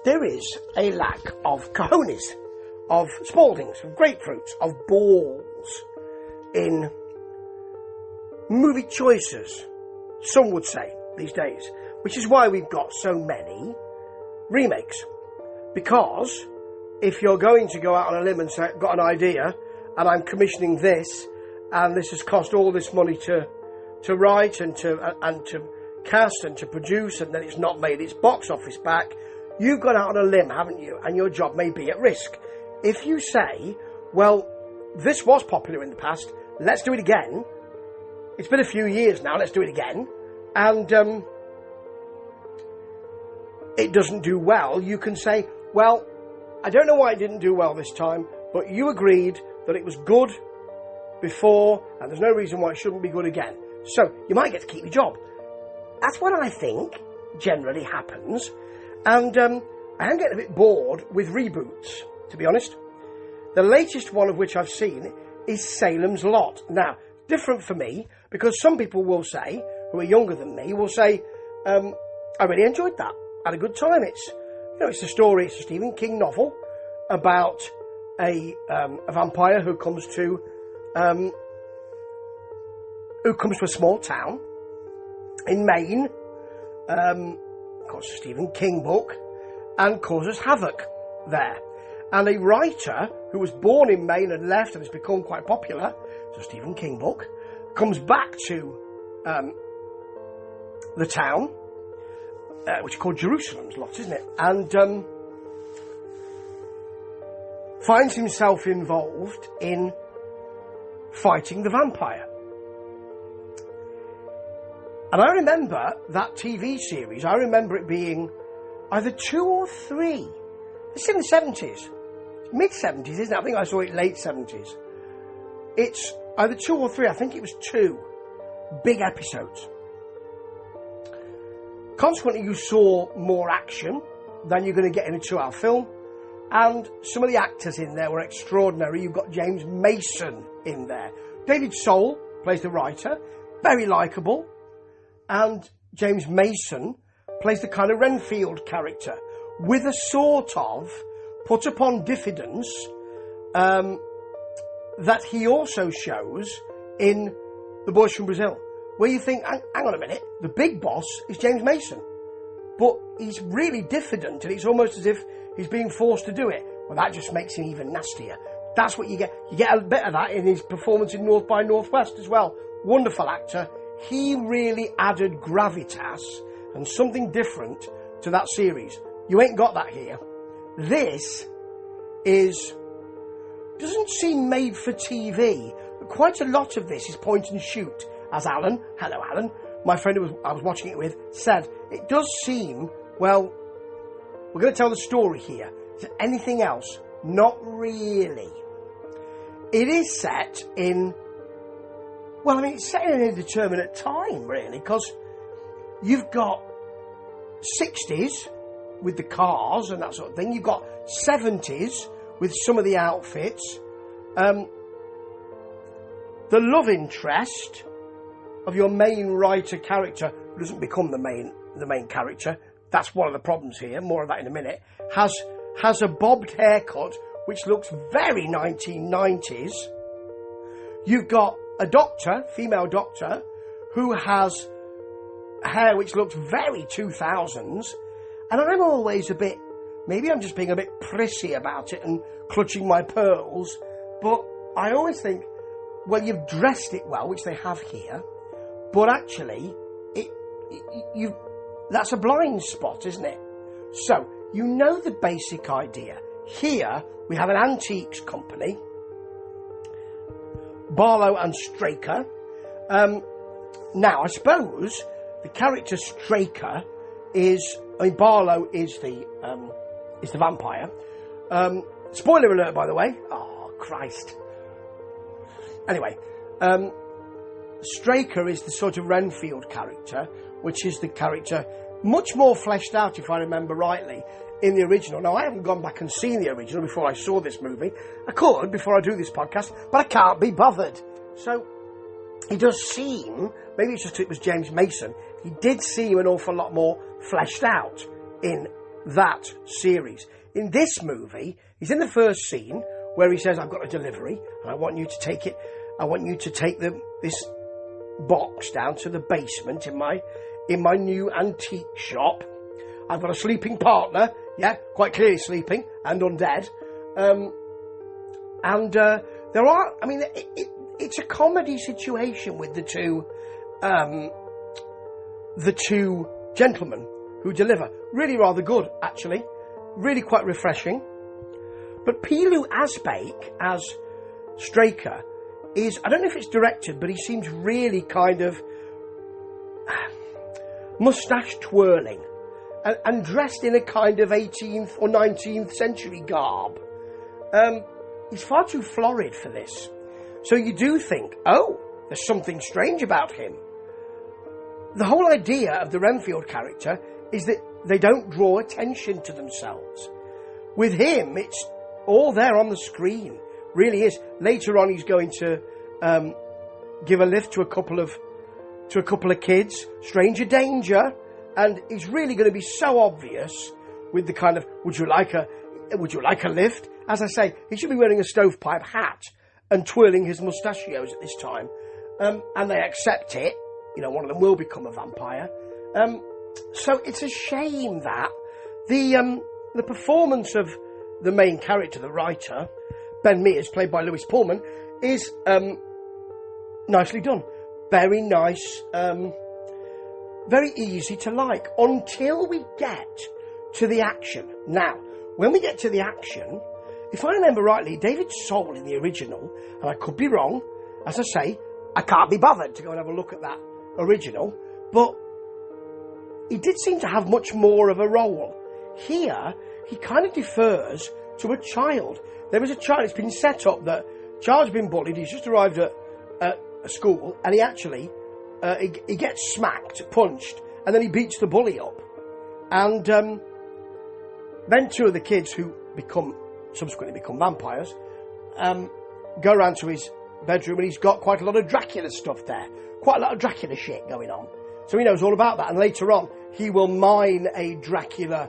there is a lack of cojones, of Spaldings, of grapefruits, of balls in movie choices, some would say, these days. Which is why we've got so many remakes. Because if you're going to go out on a limb and say, got an idea, and I'm commissioning this, and this has cost all this money to write and to cast and to produce, and then it's not made its box office back, you've gone out on a limb, haven't you? And your job may be at risk. If you say, well, this was popular in the past, let's do it again. It's been a few years now, let's do it again. And it doesn't do well, you can say, well, I don't know why it didn't do well this time, but you agreed that it was good before, and there's no reason why it shouldn't be good again. So, you might get to keep your job. That's what I think generally happens. And I am getting a bit bored with reboots, to be honest. The latest one of which I've seen is Salem's Lot. Now, different for me, because some people will say, who are younger than me, will say, I really enjoyed that. Had a good time. It's a story, it's a Stephen King novel about a vampire who comes to a small town in Maine, of course a Stephen King book, and causes havoc there. And a writer who was born in Maine and left and has become quite popular, it's a Stephen King book, comes back to the town, which is called Jerusalem's Lot, isn't it? And finds himself involved in fighting the vampire. And I remember that TV series, I remember it being either 2 or 3. It's in the 70s. Mid-70s, isn't it? I think I saw it late 70s. It's either 2 or 3, I think it was 2 big episodes. Consequently, you saw more action than you're going to get in a 2-hour film. And some of the actors in there were extraordinary. You've got James Mason in there. David Soul plays the writer, very likeable. And James Mason plays the kind of Renfield character with a sort of put upon diffidence that he also shows in The Boys from Brazil, where you think, hang on a minute, the big boss is James Mason, but he's really diffident, and it's almost as if he's being forced to do it. Well, that just makes him even nastier. That's what you get. You get a bit of that in his performance in North by Northwest as well. Wonderful actor. He really added gravitas and something different to that series. You ain't got that here. This doesn't seem made for TV. But quite a lot of this is point and shoot. As Alan, hello Alan, my friend who I was watching it with, said, it does seem, well, we're going to tell the story here. Is there anything else? Not really. It is set in, well, I mean, it's set in an indeterminate time, really, because you've got 60s with the cars and that sort of thing. You've got 70s with some of the outfits. The love interest of your main writer character, who doesn't become the main character, that's one of the problems here, more of that in a minute, has a bobbed haircut which looks very 1990s. You've got a doctor, female doctor, who has hair which looks very 2000s, and I'm always a bit, maybe I'm just being a bit prissy about it and clutching my pearls, but I always think, well, you've dressed it well, which they have here, but actually, that's a blind spot, isn't it? So, you know the basic idea. Here, we have an antiques company, Barlow and Straker. Now, I suppose the character Straker Barlow is the vampire. Spoiler alert, by the way. Oh, Christ. Anyway, Straker is the sort of Renfield character, which is the character much more fleshed out, if I remember rightly, in the original. Now, I haven't gone back and seen the original before I saw this movie. I could before I do this podcast, but I can't be bothered. So, it does seem, maybe it's just it was James Mason, he did seem an awful lot more fleshed out in that series. In this movie, he's in the first scene where he says, I've got a delivery and I want you to take it. I want you to take this box down to the basement in my new antique shop. I've got a sleeping partner, yeah, quite clearly sleeping and undead. There are, I mean, it's a comedy situation with the two gentlemen who deliver. Really rather good, actually. Really quite refreshing. But Pilu Asbake as Straker is, I don't know if it's directed, but he seems really kind of moustache twirling and dressed in a kind of 18th or 19th century garb. He's far too florid for this. So you do think, oh, there's something strange about him. The whole idea of the Renfield character is that they don't draw attention to themselves. With him, it's all there on the screen. Really is. Later on, he's going to give a lift to a couple of kids, stranger danger, and he's really going to be so obvious with the kind of, would you like a lift? As I say, he should be wearing a stovepipe hat and twirling his mustachios at this time. And they accept it. You know, one of them will become a vampire. So it's a shame that the performance of the main character, the writer, Ben Mears, played by Lewis Pullman, is nicely done. Very nice, very easy to like, until we get to the action. Now, when we get to the action, if I remember rightly, David Soul in the original, and I could be wrong, as I say, I can't be bothered to go and have a look at that original, but he did seem to have much more of a role. Here, he kind of defers to a child. There was a child, it's been set up that child's been bullied, he's just arrived at a school, and he actually, he gets smacked, punched, and then he beats the bully up. And then two of the kids who subsequently become vampires, go around to his bedroom, and he's got quite a lot of Dracula stuff there. Quite a lot of Dracula shit going on. So he knows all about that, and later on, he will mine a Dracula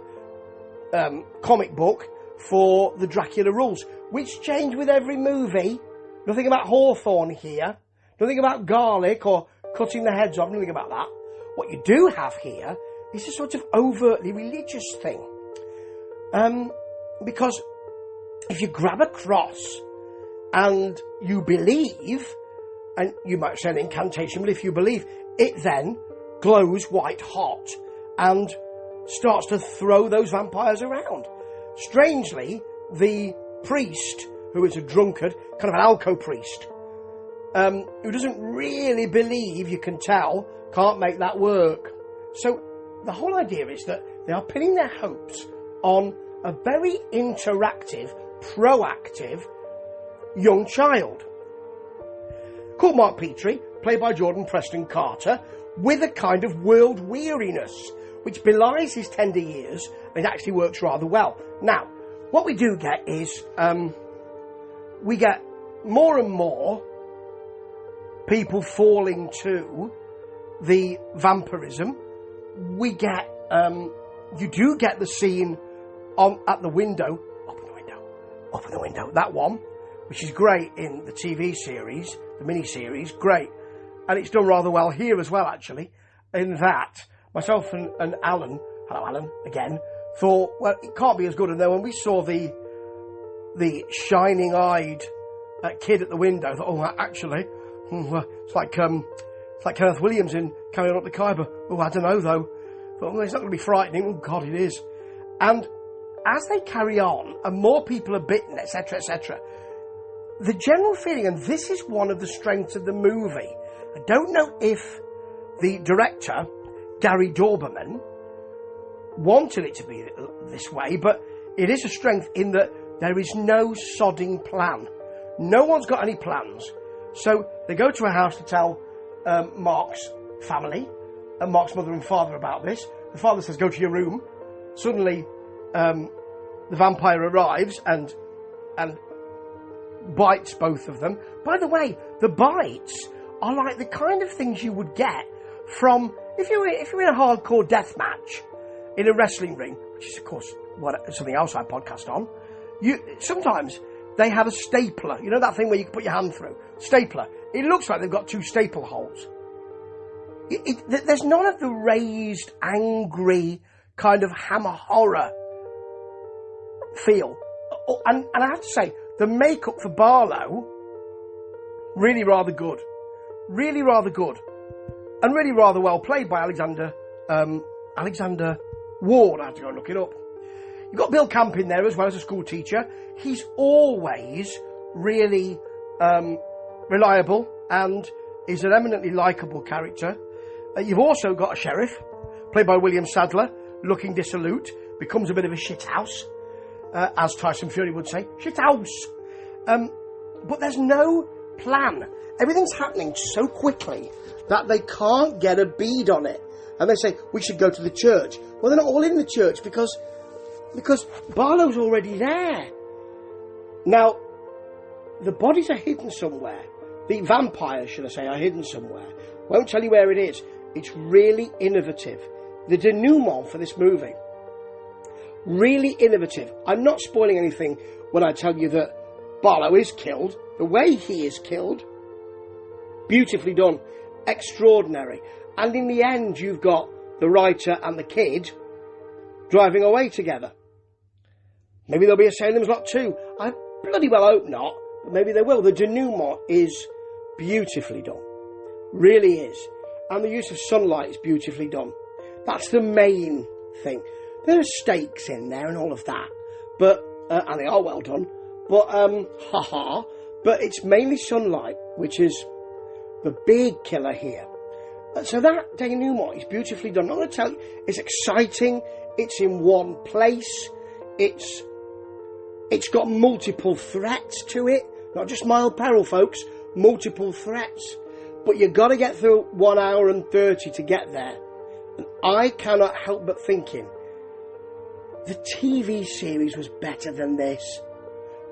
comic book for the Dracula rules, which change with every movie. Nothing about Hawthorne here. Nothing about garlic or cutting the heads off. Nothing about that. What you do have here is a sort of overtly religious thing. Because if you grab a cross and you believe, and you might say an incantation, but if you believe, it then glows white hot and starts to throw those vampires around. Strangely, the priest, who is a drunkard, kind of an alco priest, who doesn't really believe, you can tell, can't make that work. So the whole idea is that they are pinning their hopes on a very interactive, proactive young child called Mark Petrie, played by Jordan Preston Carter, with a kind of world weariness which belies his tender years, and it actually works rather well. Now, what we do get is we get more and more people falling to the vampirism. We get you do get the scene at the window, open the window, that one, which is great in the TV series, the mini-series, great. And it's done rather well here as well, actually, in that myself and Alan, hello Alan, again, thought, well, it can't be as good. And then when we saw the shining-eyed kid at the window, I thought, oh, actually, it's like Kenneth Williams in Carrying Up the Khyber. Oh, I don't know, though. But it's not going to be frightening. Oh, God, it is. And as they carry on, and more people are bitten, etc., etc., the general feeling, and this is one of the strengths of the movie, I don't know if the director, Gary Dorberman, wanted it to be this way, but it is a strength in that there is no sodding plan. No one's got any plans. So they go to a house to tell Mark's family and Mark's mother and father about this. The father says, go to your room. Suddenly, the vampire arrives and bites both of them. By the way, the bites are like the kind of things you would get from if you're in a hardcore death match in a wrestling ring. which is, of course, something else I podcast on, sometimes they have a stapler. You know that thing where you can put your hand through? Stapler. It looks like they've got 2 staple holes. There's none of the raised, angry, kind of hammer horror feel. And I have to say, the makeup for Barlow, really rather good. Really rather good. And really rather well played by Alexander Ward. I had to go and look it up. You've got Bill Camp in there as well as a school teacher. He's always really reliable and is an eminently likeable character. You've also got a sheriff, played by William Sadler, looking dissolute, becomes a bit of a shithouse, as Tyson Fury would say. Shithouse! But there's no plan. Everything's happening so quickly that they can't get a bead on it. And they say, we should go to the church. Well, they're not all in the church because Barlow's already there. Now, the bodies are hidden somewhere. The vampires, should I say, are hidden somewhere. Won't tell you where it is. It's really innovative. The denouement for this movie, really innovative. I'm not spoiling anything when I tell you that Barlow is killed. The way he is killed, beautifully done, extraordinary. And in the end, you've got the writer and the kid driving away together. Maybe there'll be a Salem's Lot 2. I bloody well hope not, but maybe they will. The denouement is beautifully done. Really is. And the use of sunlight is beautifully done. That's the main thing. There are stakes in there and all of that, but and they are well done. But but it's mainly sunlight, which is the big killer here. So that denouement is beautifully done. I'm not going to tell you. It's exciting. It's in one place. It's got multiple threats to it. Not just mild peril, folks. Multiple threats. But you've got to get through 1 hour and 30 to get there. And I cannot help but thinking, the TV series was better than this.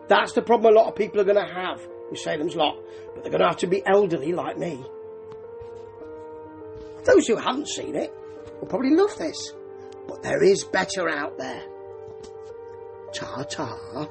That's the problem a lot of people are going to have with Salem's Lot. But they're going to have to be elderly like me. Those who haven't seen it will probably love this. But there is better out there. Ta-ta.